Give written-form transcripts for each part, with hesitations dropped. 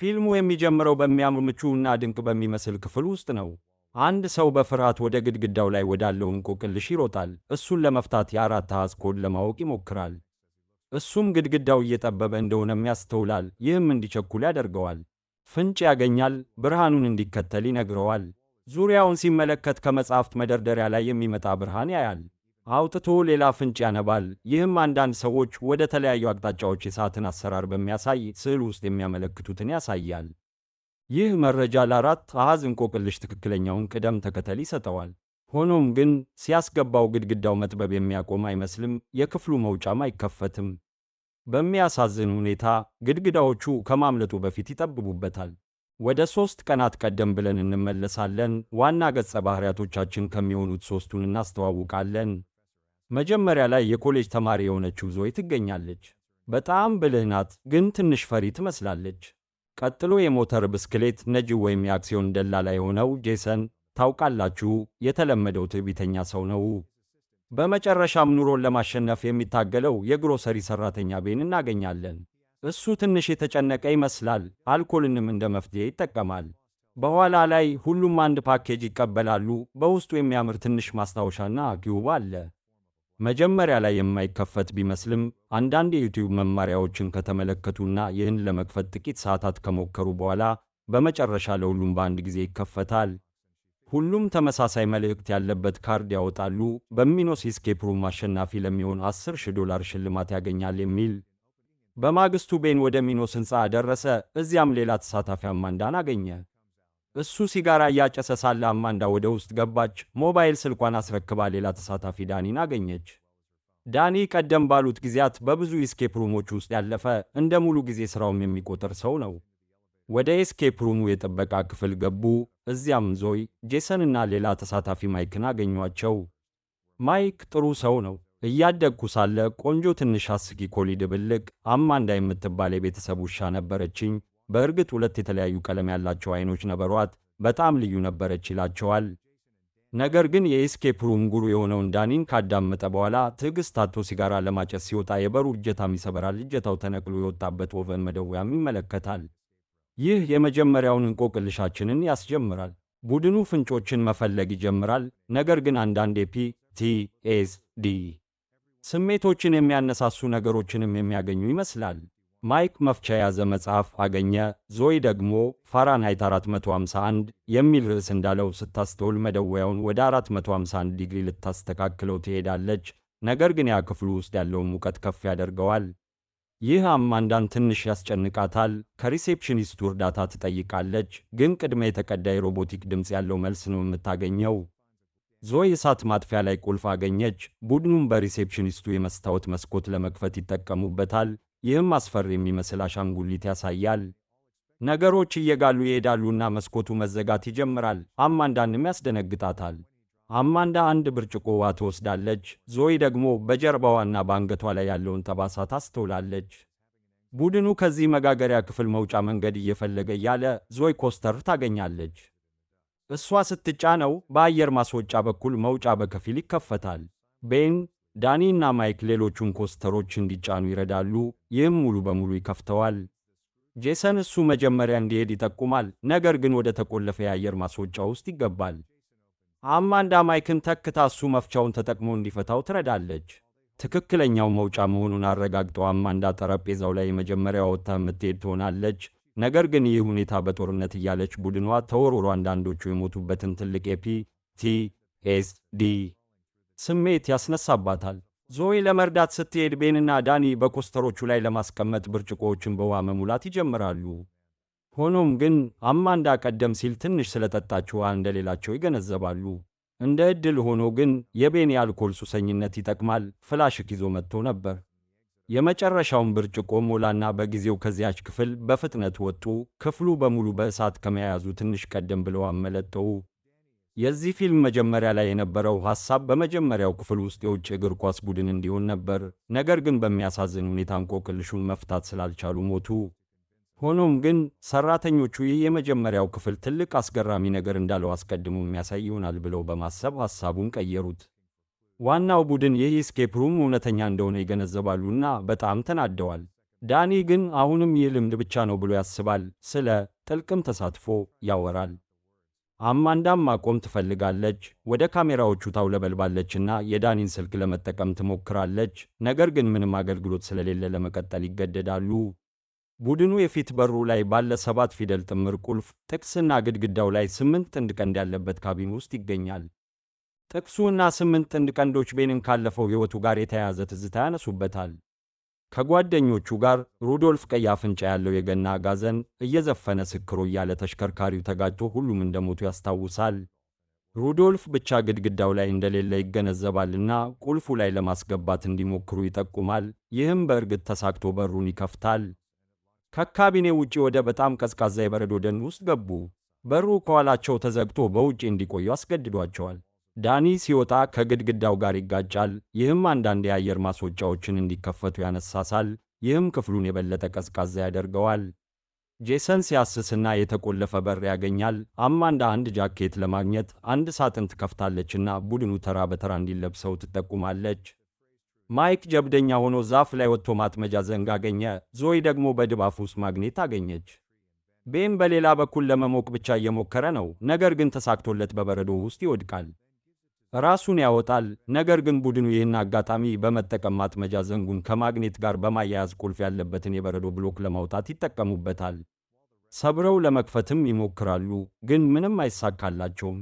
ፊልሙ የሚጀምረው በሚያምር ምቹና ድንቅ በሚመስል ክፍል ውስጥ ነው። አንድ ሰው በፍርሃት ወደ ግድግዳው ላይ ወዳለው እንቆቅልሽ ይሮጣል። እሱን ለመፍታት የአራት አሃዝ ኮድ ለማወቅ ይሞክራል። እሱም ግድግዳው እየጠበበ እንደሆነም ያስተውላል። ይህም እንዲቸኩል ያደርገዋል። ፍንጭ ያገኛል። ብርሃኑን እንዲከተል ይነግረዋል። ዙሪያውን ሲመለከት ከመጻሕፍት መደርደሪያ ላይ የሚመጣ ብርሃን ያያል። አውጥቶ ሌላ ፍንጭ ያነባል። ይህም አንዳንድ ሰዎች ወደ ተለያዩ አቅጣጫዎች የሰዓትን አሰራር በሚያሳይ ስዕል ውስጥ የሚያመለክቱትን ያሳያል። ይህ መረጃ ለአራት አሃዝ እንቆቅልሽ ትክክለኛውን ቅደም ተከተል ይሰጠዋል። ሆኖም ግን ሲያስገባው ግድግዳው መጥበብ የሚያቆም አይመስልም። የክፍሉ መውጫም አይከፈትም። በሚያሳዝን ሁኔታ ግድግዳዎቹ ከማምለጡ በፊት ይጠብቡበታል። ወደ 3 ቀናት ቀደም ብለን እንመለሳለን። ዋና ገጸ ባህሪያቶቻችን ከሚሆኑት ሦስቱን እናስተዋውቃለን። መጀመሪያ ላይ የኮሌጅ ተማሪ የሆነችው ዞይ ትገኛለች። በጣም ብልህ ናት፣ ግን ትንሽ ፈሪ ትመስላለች። ቀጥሎ የሞተር ብስክሌት ነጂ ወይም የአክሲዮን ደላላ የሆነው ጄሰን፣ ታውቃላችሁ፣ የተለመደው ትዕቢተኛ ሰው ነው። በመጨረሻም ኑሮን ለማሸነፍ የሚታገለው የግሮሰሪ ሠራተኛ ቤን እናገኛለን። እሱ ትንሽ የተጨነቀ ይመስላል፣ አልኮልንም እንደ መፍትሔ ይጠቀማል። በኋላ ላይ ሁሉም አንድ ፓኬጅ ይቀበላሉ። በውስጡ የሚያምር ትንሽ ማስታወሻና ኪዩብ አለ። መጀመሪያ ላይ የማይከፈት ቢመስልም አንዳንድ የዩቲዩብ መማሪያዎችን ከተመለከቱና ይህን ለመክፈት ጥቂት ሰዓታት ከሞከሩ በኋላ በመጨረሻ ለሁሉም በአንድ ጊዜ ይከፈታል። ሁሉም ተመሳሳይ መልእክት ያለበት ካርድ ያወጣሉ። በሚኖስ ኤስኬፕ ሩም አሸናፊ ለሚሆን $10,000 ሽልማት ያገኛል የሚል። በማግስቱ ቤን ወደ ሚኖስ ሕንፃ ደረሰ። እዚያም ሌላ ተሳታፊ አማንዳን አገኘ። እሱ ሲጋራ እያጨሰ ሳለ አማንዳ ወደ ውስጥ ገባች። ሞባይል ስልኳን አስረክባ ሌላ ተሳታፊ ዳኒን አገኘች። ዳኒ ቀደም ባሉት ጊዜያት በብዙ ኤስኬፕ ሩሞች ውስጥ ያለፈ እንደ ሙሉ ጊዜ ሥራውም የሚቆጠር ሰው ነው። ወደ ኤስኬፕ ሩሙ የጥበቃ ክፍል ገቡ። እዚያም ዞይ፣ ጄሰንና ሌላ ተሳታፊ ማይክን አገኟቸው። ማይክ ጥሩ ሰው ነው። እያደግኩ ሳለ ቆንጆ ትንሽ አስቂ ኮሊ ድብልቅ አማንዳ የምትባል የቤተሰብ ውሻ ነበረችኝ። በእርግጥ 2 የተለያዩ ቀለም ያላቸው አይኖች ነበሯት። በጣም ልዩ ነበረች ይላቸዋል። ነገር ግን የኤስኬፕ ሩም ጉሩ የሆነውን ዳኒን ካዳመጠ በኋላ ትዕግስት አጥቶ ሲጋራ ለማጨስ ሲወጣ የበሩ እጀታም ይሰበራል። እጀታው ተነቅሎ የወጣበት ኦቨን መደወያም ይመለከታል። ይህ የመጀመሪያውን እንቆቅልሻችንን ያስጀምራል። ቡድኑ ፍንጮችን መፈለግ ይጀምራል። ነገር ግን አንዳንድ ፒቲኤስዲ ስሜቶችን የሚያነሳሱ ነገሮችንም የሚያገኙ ይመስላል። ማይክ መፍቻ የያዘ መጽሐፍ አገኘ። ዞይ ደግሞ ፋራንሃይት 451 የሚል ርዕስ እንዳለው ስታስተውል መደወያውን ወደ 451 ዲግሪ ልታስተካክለው ትሄዳለች። ነገር ግን ያ ክፍሉ ውስጥ ያለውን ሙቀት ከፍ ያደርገዋል። ይህ አማንዳን ትንሽ ያስጨንቃታል። ከሪሴፕሽኒስቱ እርዳታ ትጠይቃለች፣ ግን ቅድመ የተቀዳ የሮቦቲክ ድምፅ ያለው መልስ ነው የምታገኘው። ዞይ እሳት ማጥፊያ ላይ ቁልፍ አገኘች። ቡድኑም በሪሴፕሽኒስቱ የመስታወት መስኮት ለመክፈት ይጠቀሙበታል። ይህም አስፈሪ የሚመስል አሻንጉሊት ያሳያል። ነገሮች እየጋሉ ይሄዳሉና መስኮቱ መዘጋት ይጀምራል። አማንዳንም ያስደነግጣታል። አማንዳ አንድ ብርጭቆ ውሃ ትወስዳለች። ዞይ ደግሞ በጀርባዋና በአንገቷ ላይ ያለውን ጠባሳ ታስተውላለች። ቡድኑ ከዚህ መጋገሪያ ክፍል መውጫ መንገድ እየፈለገ እያለ ዞይ ኮስተር ታገኛለች። እሷ ስትጫነው በአየር ማስወጫ በኩል መውጫ በከፊል ይከፈታል። ቤን፣ ዳኒ እና ማይክ ሌሎቹን ኮስተሮች እንዲጫኑ ይረዳሉ። ይህም ሙሉ በሙሉ ይከፍተዋል። ጄሰን እሱ መጀመሪያ እንዲሄድ ይጠቁማል፣ ነገር ግን ወደ ተቆለፈ የአየር ማስወጫ ውስጥ ይገባል። አማንዳ ማይክን ተክታ እሱ መፍቻውን ተጠቅሞ እንዲፈታው ትረዳለች። ትክክለኛው መውጫ መሆኑን አረጋግጠው አማንዳ ጠረጴዛው ላይ የመጀመሪያዋ ወጥታ የምትሄድ ትሆናለች። ነገር ግን ይህ ሁኔታ በጦርነት እያለች ቡድኗ ተወርውሮ አንዳንዶቹ የሞቱበትን ትልቅ የፒቲኤስዲ ስሜት ያስነሳባታል። ዞይ ለመርዳት ስትሄድ ቤንና ዳኒ በኮስተሮቹ ላይ ለማስቀመጥ ብርጭቆዎችን በውሃ መሙላት ይጀምራሉ። ሆኖም ግን አማንዳ ቀደም ሲል ትንሽ ስለጠጣች ውሃ እንደሌላቸው ይገነዘባሉ። እንደ ዕድል ሆኖ ግን የቤን የአልኮል ሱሰኝነት ይጠቅማል። ፍላሽክ ይዞ መጥቶ ነበር። የመጨረሻውን ብርጭቆ ሞላና በጊዜው ከዚያች ክፍል በፍጥነት ወጡ። ክፍሉ በሙሉ በእሳት ከመያዙ ትንሽ ቀደም ብለው አመለጠው። የዚህ ፊልም መጀመሪያ ላይ የነበረው ሐሳብ በመጀመሪያው ክፍል ውስጥ የውጭ እግር ኳስ ቡድን እንዲሆን ነበር። ነገር ግን በሚያሳዝን ሁኔታ እንቆቅልሹን መፍታት ስላልቻሉ ሞቱ። ሆኖም ግን ሰራተኞቹ ይህ የመጀመሪያው ክፍል ትልቅ አስገራሚ ነገር እንዳለው አስቀድሞ የሚያሳይ ይሆናል ብለው በማሰብ ሐሳቡን ቀየሩት። ዋናው ቡድን ይህ ኤስኬፕ ሩም እውነተኛ እንደሆነ ይገነዘባሉና በጣም ተናደዋል። ዳኒ ግን አሁንም ይህ ልምድ ብቻ ነው ብሎ ያስባል። ስለ ጥልቅም ተሳትፎ ያወራል። አማንዳም ማቆም ትፈልጋለች። ወደ ካሜራዎቹ ታውለበልባለችና የዳኒን ስልክ ለመጠቀም ትሞክራለች። ነገር ግን ምንም አገልግሎት ስለሌለ ለመቀጠል ይገደዳሉ። ቡድኑ የፊት በሩ ላይ ባለ 7 ፊደል ጥምር ቁልፍ ጥቅስና ግድግዳው ላይ 8 ጥንድ ቀንድ ያለበት ካቢን ውስጥ ይገኛል። ጥቅሱና 8 ጥንድ ቀንዶች ቤንን ካለፈው ሕይወቱ ጋር የተያያዘ ትዝታ ያነሱበታል። ከጓደኞቹ ጋር ሩዶልፍ ቀይ አፍንጫ ያለው የገና አጋዘን እየዘፈነ ስክሮ እያለ ተሽከርካሪው ተጋጭቶ ሁሉም እንደሞቱ ያስታውሳል። ሩዶልፍ ብቻ ግድግዳው ላይ እንደሌለ ይገነዘባልና ቁልፉ ላይ ለማስገባት እንዲሞክሩ ይጠቁማል። ይህም በእርግጥ ተሳክቶ በሩን ይከፍታል። ከካቢኔው ውጪ ወደ በጣም ቀዝቃዛ የበረዶ ደን ውስጥ ገቡ። በሩ ከኋላቸው ተዘግቶ በውጪ እንዲቆዩ አስገድዷቸዋል። ዳኒ ሲወጣ ከግድግዳው ጋር ይጋጫል። ይህም አንዳንድ የአየር ማስወጫዎችን እንዲከፈቱ ያነሳሳል። ይህም ክፍሉን የበለጠ ቀዝቃዛ ያደርገዋል። ጄሰን ሲያስስና የተቆለፈ በር ያገኛል። አማንዳ አንድ ጃኬት ለማግኘት አንድ ሳጥን ትከፍታለችና ቡድኑ ተራ በተራ እንዲለብሰው ትጠቁማለች። ማይክ ጀብደኛ ሆኖ ዛፍ ላይ ወጥቶ ማጥመጃ ዘንግ አገኘ። ዞይ ደግሞ በድባፍ ውስጥ ማግኔት አገኘች። ቤን በሌላ በኩል ለመሞቅ ብቻ እየሞከረ ነው፣ ነገር ግን ተሳክቶለት በበረዶ ውስጥ ይወድቃል። ራሱን ያወጣል። ነገር ግን ቡድኑ ይህን አጋጣሚ በመጠቀም ማጥመጃ ዘንጉን ከማግኔት ጋር በማያያዝ ቁልፍ ያለበትን የበረዶ ብሎክ ለማውጣት ይጠቀሙበታል። ሰብረው ለመክፈትም ይሞክራሉ፣ ግን ምንም አይሳካላቸውም።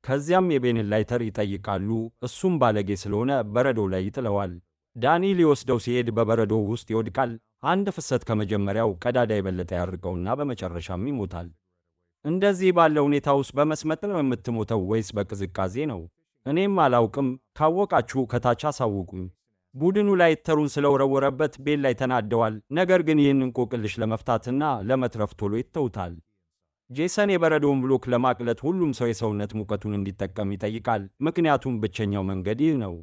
ከዚያም የቤንን ላይተር ይጠይቃሉ። እሱም ባለጌ ስለሆነ በረዶው ላይ ይጥለዋል። ዳኒ ሊወስደው ሲሄድ በበረዶው ውስጥ ይወድቃል። አንድ ፍሰት ከመጀመሪያው ቀዳዳ የበለጠ ያርቀውና በመጨረሻም ይሞታል። እንደዚህ ባለ ሁኔታ ውስጥ በመስመጥ ነው የምትሞተው ወይስ በቅዝቃዜ ነው? እኔም አላውቅም። ካወቃችሁ ከታች አሳውቁኝ። ቡድኑ ላይተሩን ስለወረወረበት ቤን ላይ ተናደዋል። ነገር ግን ይህን እንቆቅልሽ ለመፍታትና ለመትረፍ ቶሎ ይተውታል። ጄሰን የበረዶውን ብሎክ ለማቅለጥ ሁሉም ሰው የሰውነት ሙቀቱን እንዲጠቀም ይጠይቃል፣ ምክንያቱም ብቸኛው መንገድ ይህ ነው።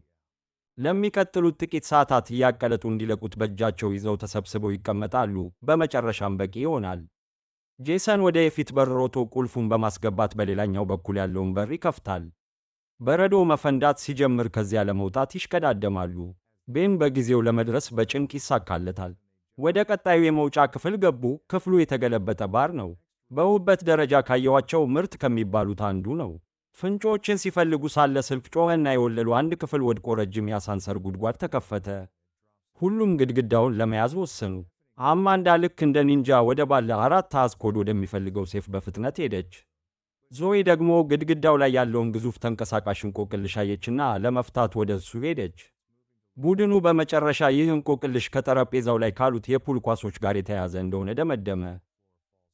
ለሚቀጥሉት ጥቂት ሰዓታት እያቀለጡ እንዲለቁት በእጃቸው ይዘው ተሰብስበው ይቀመጣሉ። በመጨረሻም በቂ ይሆናል። ጄሰን ወደ የፊት በር ሮጦ ቁልፉን በማስገባት በሌላኛው በኩል ያለውን በር ይከፍታል። በረዶ መፈንዳት ሲጀምር ከዚያ ለመውጣት ይሽቀዳደማሉ። ቤን በጊዜው ለመድረስ በጭንቅ ይሳካለታል። ወደ ቀጣዩ የመውጫ ክፍል ገቡ። ክፍሉ የተገለበጠ ባር ነው። በውበት ደረጃ ካየኋቸው ምርጥ ከሚባሉት አንዱ ነው። ፍንጮችን ሲፈልጉ ሳለ ስልክ ጮኸና የወለሉ አንድ ክፍል ወድቆ ረጅም የአሳንሰር ጉድጓድ ተከፈተ። ሁሉም ግድግዳውን ለመያዝ ወሰኑ። አማንዳ ልክ እንደ ኒንጃ ወደ ባለ 4 አሃዝ ኮድ ወደሚፈልገው ሴፍ በፍጥነት ሄደች። ዞይ ደግሞ ግድግዳው ላይ ያለውን ግዙፍ ተንቀሳቃሽ እንቆቅልሽ አየችና ለመፍታት ወደ እሱ ሄደች። ቡድኑ በመጨረሻ ይህ እንቆቅልሽ ከጠረጴዛው ላይ ካሉት የፑል ኳሶች ጋር የተያያዘ እንደሆነ ደመደመ።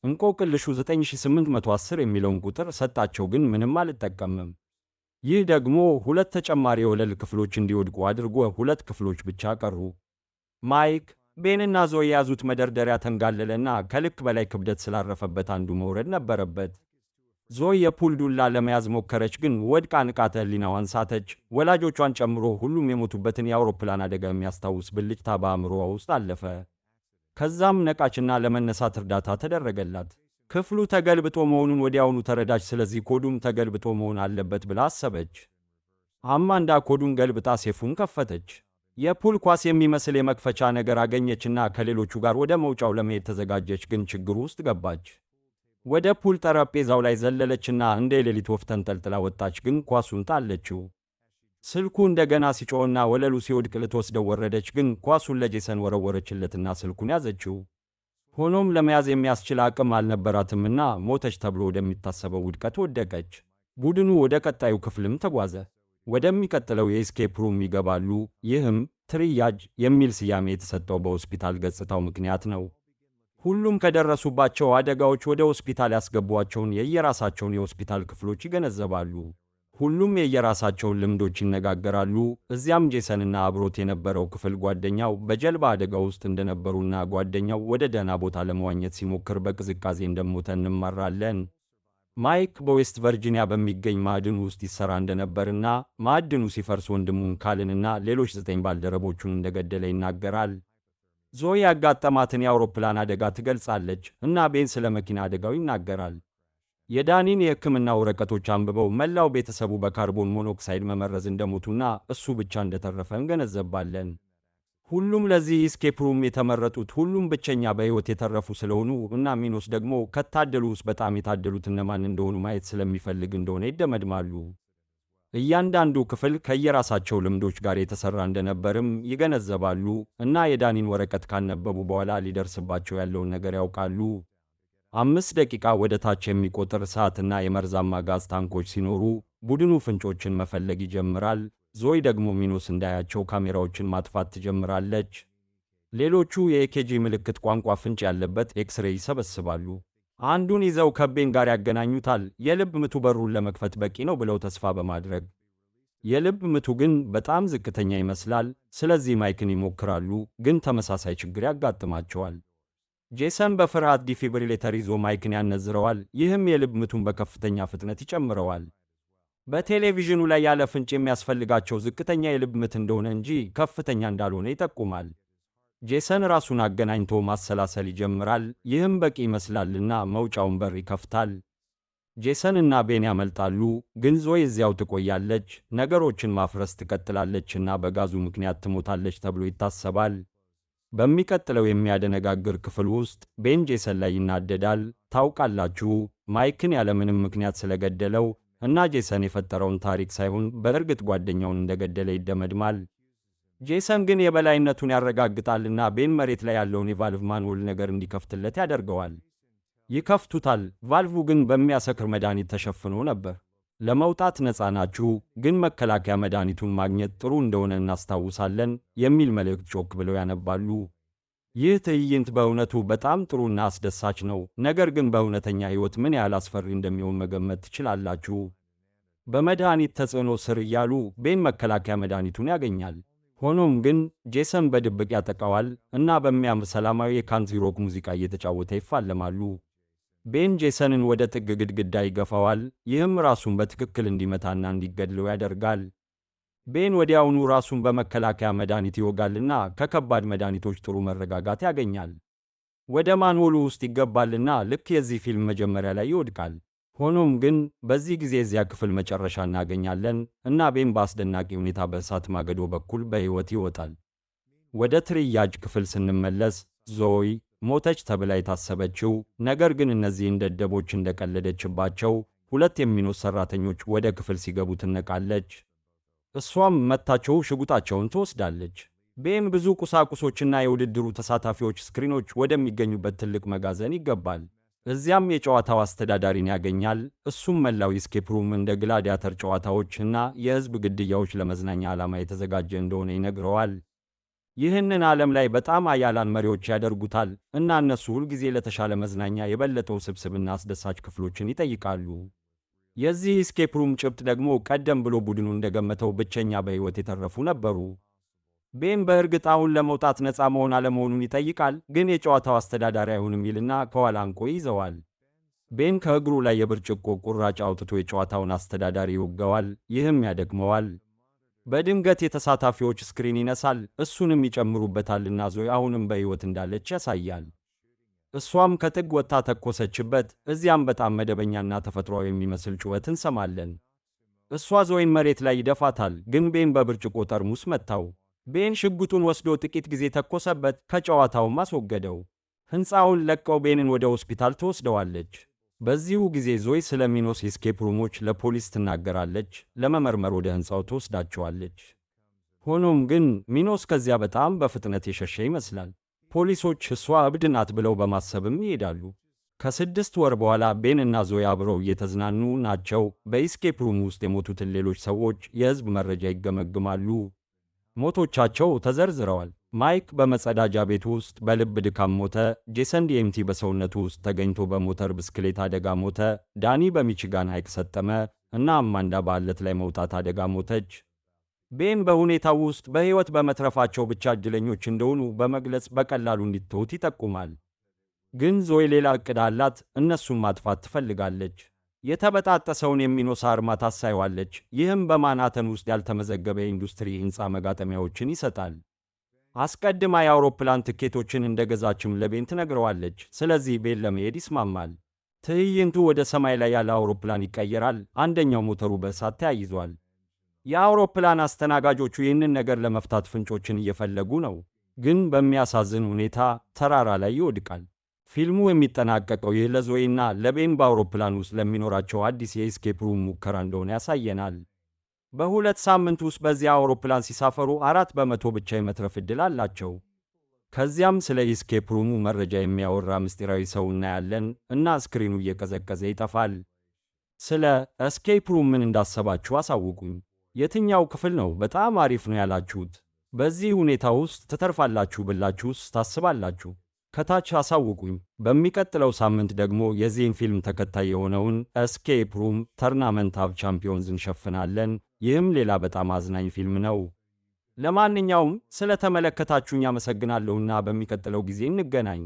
እንቆቅልሹ 9810 የሚለውን ቁጥር ሰጣቸው፣ ግን ምንም አልጠቀምም። ይህ ደግሞ 2 ተጨማሪ የወለል ክፍሎች እንዲወድቁ አድርጎ 2 ክፍሎች ብቻ ቀሩ። ማይክ፣ ቤንና ዞይ የያዙት መደርደሪያ ተንጋለለና ከልክ በላይ ክብደት ስላረፈበት አንዱ መውረድ ነበረበት። ዞይ የፑል ዱላ ለመያዝ ሞከረች፣ ግን ወድቃ ንቃተ ህሊናዋን ሳተች። ወላጆቿን ጨምሮ ሁሉም የሞቱበትን የአውሮፕላን አደጋ የሚያስታውስ ብልጭታ በአእምሮዋ ውስጥ አለፈ። ከዛም ነቃችና ለመነሳት እርዳታ ተደረገላት። ክፍሉ ተገልብጦ መሆኑን ወዲያውኑ ተረዳች። ስለዚህ ኮዱም ተገልብጦ መሆን አለበት ብላ አሰበች። አማንዳ ኮዱን ገልብጣ ሴፉን ከፈተች። የፑል ኳስ የሚመስል የመክፈቻ ነገር አገኘችና ከሌሎቹ ጋር ወደ መውጫው ለመሄድ ተዘጋጀች፣ ግን ችግሩ ውስጥ ገባች። ወደ ፑል ጠረጴዛው ላይ ዘለለችና እንደ የሌሊት ወፍ ተንጠልጥላ ወጣች፣ ግን ኳሱን ጣለችው። ስልኩ እንደገና ሲጮህና ወለሉ ሲወድቅ ልትወስደው ወረደች፣ ግን ኳሱን ለጄሰን ወረወረችለትና ስልኩን ያዘችው። ሆኖም ለመያዝ የሚያስችል አቅም አልነበራትምና ሞተች ተብሎ ወደሚታሰበው ውድቀት ወደቀች። ቡድኑ ወደ ቀጣዩ ክፍልም ተጓዘ። ወደሚቀጥለው የኤስኬፕ ሩም ይገባሉ። ይህም ትሪያጅ የሚል ስያሜ የተሰጠው በሆስፒታል ገጽታው ምክንያት ነው። ሁሉም ከደረሱባቸው አደጋዎች ወደ ሆስፒታል ያስገቧቸውን የየራሳቸውን የሆስፒታል ክፍሎች ይገነዘባሉ። ሁሉም የየራሳቸውን ልምዶች ይነጋገራሉ። እዚያም ጄሰንና አብሮት የነበረው ክፍል ጓደኛው በጀልባ አደጋ ውስጥ እንደነበሩና ጓደኛው ወደ ደህና ቦታ ለመዋኘት ሲሞክር በቅዝቃዜ እንደሞተ እንማራለን። ማይክ በዌስት ቨርጂኒያ በሚገኝ ማዕድን ውስጥ ይሠራ እንደነበርና ማዕድኑ ሲፈርስ ወንድሙን ካልንና ሌሎች 9 ባልደረቦቹን እንደገደለ ይናገራል። ዞይ ያጋጠማትን የአውሮፕላን አደጋ ትገልጻለች እና ቤን ስለ መኪና አደጋው ይናገራል። የዳኒን የሕክምና ወረቀቶች አንብበው መላው ቤተሰቡ በካርቦን ሞኖክሳይድ መመረዝ እንደሞቱና እሱ ብቻ እንደተረፈ እንገነዘባለን። ሁሉም ለዚህ ኢስኬፕ ሩም የተመረጡት ሁሉም ብቸኛ በሕይወት የተረፉ ስለሆኑ እና ሚኖስ ደግሞ ከታደሉ ውስጥ በጣም የታደሉት እነማን እንደሆኑ ማየት ስለሚፈልግ እንደሆነ ይደመድማሉ። እያንዳንዱ ክፍል ከየራሳቸው ልምዶች ጋር የተሰራ እንደነበርም ይገነዘባሉ እና የዳኒን ወረቀት ካነበቡ በኋላ ሊደርስባቸው ያለውን ነገር ያውቃሉ። 5 ደቂቃ ወደ ታች የሚቆጥር ሰዓትና የመርዛማ ጋዝ ታንኮች ሲኖሩ ቡድኑ ፍንጮችን መፈለግ ይጀምራል። ዞይ ደግሞ ሚኖስ እንዳያቸው ካሜራዎችን ማጥፋት ትጀምራለች። ሌሎቹ የኤኬጂ ምልክት ቋንቋ ፍንጭ ያለበት ኤክስሬይ ይሰበስባሉ። አንዱን ይዘው ከቤን ጋር ያገናኙታል። የልብ ምቱ በሩን ለመክፈት በቂ ነው ብለው ተስፋ በማድረግ የልብ ምቱ ግን በጣም ዝቅተኛ ይመስላል። ስለዚህ ማይክን ይሞክራሉ፣ ግን ተመሳሳይ ችግር ያጋጥማቸዋል። ጄሰን በፍርሃት ዲፊብሪሌተር ይዞ ማይክን ያነዝረዋል። ይህም የልብ ምቱን በከፍተኛ ፍጥነት ይጨምረዋል። በቴሌቪዥኑ ላይ ያለ ፍንጭ የሚያስፈልጋቸው ዝቅተኛ የልብ ምት እንደሆነ እንጂ ከፍተኛ እንዳልሆነ ይጠቁማል። ጄሰን ራሱን አገናኝቶ ማሰላሰል ይጀምራል። ይህም በቂ ይመስላልና መውጫውን በር ይከፍታል። ጄሰን እና ቤን ያመልጣሉ፣ ግን ዞይ እዚያው ትቆያለች። ነገሮችን ማፍረስ ትቀጥላለችና በጋዙ ምክንያት ትሞታለች ተብሎ ይታሰባል። በሚቀጥለው የሚያደነጋግር ክፍል ውስጥ ቤን ጄሰን ላይ ይናደዳል። ታውቃላችሁ፣ ማይክን ያለምንም ምክንያት ስለገደለው እና ጄሰን የፈጠረውን ታሪክ ሳይሆን በእርግጥ ጓደኛውን እንደገደለ ይደመድማል። ጄሰን ግን የበላይነቱን ያረጋግጣልና ቤን መሬት ላይ ያለውን የቫልቭ ማንሆል ነገር እንዲከፍትለት ያደርገዋል። ይከፍቱታል። ቫልቩ ግን በሚያሰክር መድኃኒት ተሸፍኖ ነበር። ለመውጣት ነፃ ናችሁ፣ ግን መከላከያ መድኃኒቱን ማግኘት ጥሩ እንደሆነ እናስታውሳለን የሚል መልእክት ጮክ ብለው ያነባሉ። ይህ ትዕይንት በእውነቱ በጣም ጥሩና አስደሳች ነው፣ ነገር ግን በእውነተኛ ሕይወት ምን ያህል አስፈሪ እንደሚሆን መገመት ትችላላችሁ። በመድኃኒት ተጽዕኖ ስር እያሉ ቤን መከላከያ መድኃኒቱን ያገኛል። ሆኖም ግን ጄሰን በድብቅ ያጠቃዋል እና በሚያምር ሰላማዊ የካንትሪ ሮክ ሙዚቃ እየተጫወተ ይፋለማሉ። ቤን ጄሰንን ወደ ጥግ ግድግዳ ይገፋዋል። ይህም ራሱን በትክክል እንዲመታና እንዲገድለው ያደርጋል። ቤን ወዲያውኑ ራሱን በመከላከያ መድኃኒት ይወጋልና ከከባድ መድኃኒቶች ጥሩ መረጋጋት ያገኛል። ወደ ማንሆሉ ውስጥ ይገባልና ልክ የዚህ ፊልም መጀመሪያ ላይ ይወድቃል። ሆኖም ግን በዚህ ጊዜ እዚያ ክፍል መጨረሻ እናገኛለን እና ቤን በአስደናቂ ሁኔታ በእሳት ማገዶ በኩል በሕይወት ይወጣል። ወደ ትርያጅ ክፍል ስንመለስ ዞይ ሞተች ተብላ የታሰበችው ነገር ግን እነዚህን ደደቦች እንደቀለደችባቸው 2 የሚኖስ ሠራተኞች ወደ ክፍል ሲገቡ ትነቃለች። እሷም መታቸው ሽጉጣቸውን ትወስዳለች። ቤን ብዙ ቁሳቁሶችና የውድድሩ ተሳታፊዎች ስክሪኖች ወደሚገኙበት ትልቅ መጋዘን ይገባል። እዚያም የጨዋታው አስተዳዳሪን ያገኛል። እሱም መላው ኢስኬፕ ሩም እንደ ግላዲያተር ጨዋታዎች እና የሕዝብ ግድያዎች ለመዝናኛ ዓላማ የተዘጋጀ እንደሆነ ይነግረዋል። ይህንን ዓለም ላይ በጣም አያላን መሪዎች ያደርጉታል እና እነሱ ሁልጊዜ ለተሻለ መዝናኛ የበለጠ ውስብስብና አስደሳች ክፍሎችን ይጠይቃሉ። የዚህ ኢስኬፕ ሩም ጭብጥ ደግሞ ቀደም ብሎ ቡድኑ እንደገመተው ብቸኛ በሕይወት የተረፉ ነበሩ። ቤን በእርግጥ አሁን ለመውጣት ነፃ መሆን አለመሆኑን ይጠይቃል፣ ግን የጨዋታው አስተዳዳሪ አይሆንም ይልና ከኋላ አንቆ ይዘዋል። ቤን ከእግሩ ላይ የብርጭቆ ቁራጭ አውጥቶ የጨዋታውን አስተዳዳሪ ይወገዋል። ይህም ያደክመዋል። በድንገት የተሳታፊዎች ስክሪን ይነሳል፣ እሱንም ይጨምሩበታልና ዞይ አሁንም በሕይወት እንዳለች ያሳያል። እሷም ከጥግ ወጥታ ተኮሰችበት። እዚያም በጣም መደበኛና ተፈጥሯዊ የሚመስል ጩኸት እንሰማለን። እሷ ዞይን መሬት ላይ ይደፋታል፣ ግን ቤን በብርጭቆ ጠርሙስ መታው። ቤን ሽጉጡን ወስዶ ጥቂት ጊዜ ተኮሰበት፣ ከጨዋታውም አስወገደው። ሕንፃውን ለቀው ቤንን ወደ ሆስፒታል ትወስደዋለች። በዚሁ ጊዜ ዞይ ስለ ሚኖስ ኢስኬፕ ሩሞች ለፖሊስ ትናገራለች፣ ለመመርመር ወደ ሕንፃው ትወስዳቸዋለች። ሆኖም ግን ሚኖስ ከዚያ በጣም በፍጥነት የሸሸ ይመስላል። ፖሊሶች እሷ እብድ ናት ብለው በማሰብም ይሄዳሉ። ከ6 ወር በኋላ ቤን እና ዞይ አብረው እየተዝናኑ ናቸው። በኢስኬፕ ሩም ውስጥ የሞቱትን ሌሎች ሰዎች የሕዝብ መረጃ ይገመግማሉ። ሞቶቻቸው ተዘርዝረዋል። ማይክ በመጸዳጃ ቤት ውስጥ በልብ ድካም ሞተ። ጄሰን ዲኤምቲ በሰውነቱ ውስጥ ተገኝቶ በሞተር ብስክሌት አደጋ ሞተ። ዳኒ በሚቺጋን ሐይቅ ሰጠመ እና አማንዳ በዓለት ላይ መውጣት አደጋ ሞተች። ቤን በሁኔታው ውስጥ በሕይወት በመትረፋቸው ብቻ ዕድለኞች እንደሆኑ በመግለጽ በቀላሉ እንዲተዉት ይጠቁማል። ግን ዞይ ሌላ ዕቅድ አላት። እነሱን ማጥፋት ትፈልጋለች። የተበጣጠሰውን የሚኖስ አርማ ታሳየዋለች። ይህም በማናተን ውስጥ ያልተመዘገበ የኢንዱስትሪ ሕንፃ መጋጠሚያዎችን ይሰጣል። አስቀድማ የአውሮፕላን ትኬቶችን እንደገዛችም ለቤን ትነግረዋለች። ስለዚህ ቤን ለመሄድ ይስማማል። ትዕይንቱ ወደ ሰማይ ላይ ያለ አውሮፕላን ይቀየራል። አንደኛው ሞተሩ በእሳት ተያይዟል። የአውሮፕላን አስተናጋጆቹ ይህንን ነገር ለመፍታት ፍንጮችን እየፈለጉ ነው። ግን በሚያሳዝን ሁኔታ ተራራ ላይ ይወድቃል። ፊልሙ የሚጠናቀቀው ይህ ለዞይና ለቤን በአውሮፕላን ውስጥ ለሚኖራቸው አዲስ የኤስኬፕ ሩም ሙከራ እንደሆነ ያሳየናል። በ2 ሳምንት ውስጥ በዚያ አውሮፕላን ሲሳፈሩ 4 በመቶ ብቻ የመትረፍ ዕድል አላቸው። ከዚያም ስለ ኤስኬፕ ሩሙ መረጃ የሚያወራ ምስጢራዊ ሰው እናያለን እና ስክሪኑ እየቀዘቀዘ ይጠፋል። ስለ ኤስኬፕ ሩም ምን እንዳሰባችሁ አሳውቁኝ። የትኛው ክፍል ነው በጣም አሪፍ ነው ያላችሁት? በዚህ ሁኔታ ውስጥ ትተርፋላችሁ ብላችሁስ ታስባላችሁ? ከታች አሳውቁኝ። በሚቀጥለው ሳምንት ደግሞ የዚህን ፊልም ተከታይ የሆነውን ኤስኬፕ ሩም ተርናመንት ኦፍ ቻምፒዮንስ እንሸፍናለን። ይህም ሌላ በጣም አዝናኝ ፊልም ነው። ለማንኛውም ስለተመለከታችሁኝ አመሰግናለሁና በሚቀጥለው ጊዜ እንገናኝ።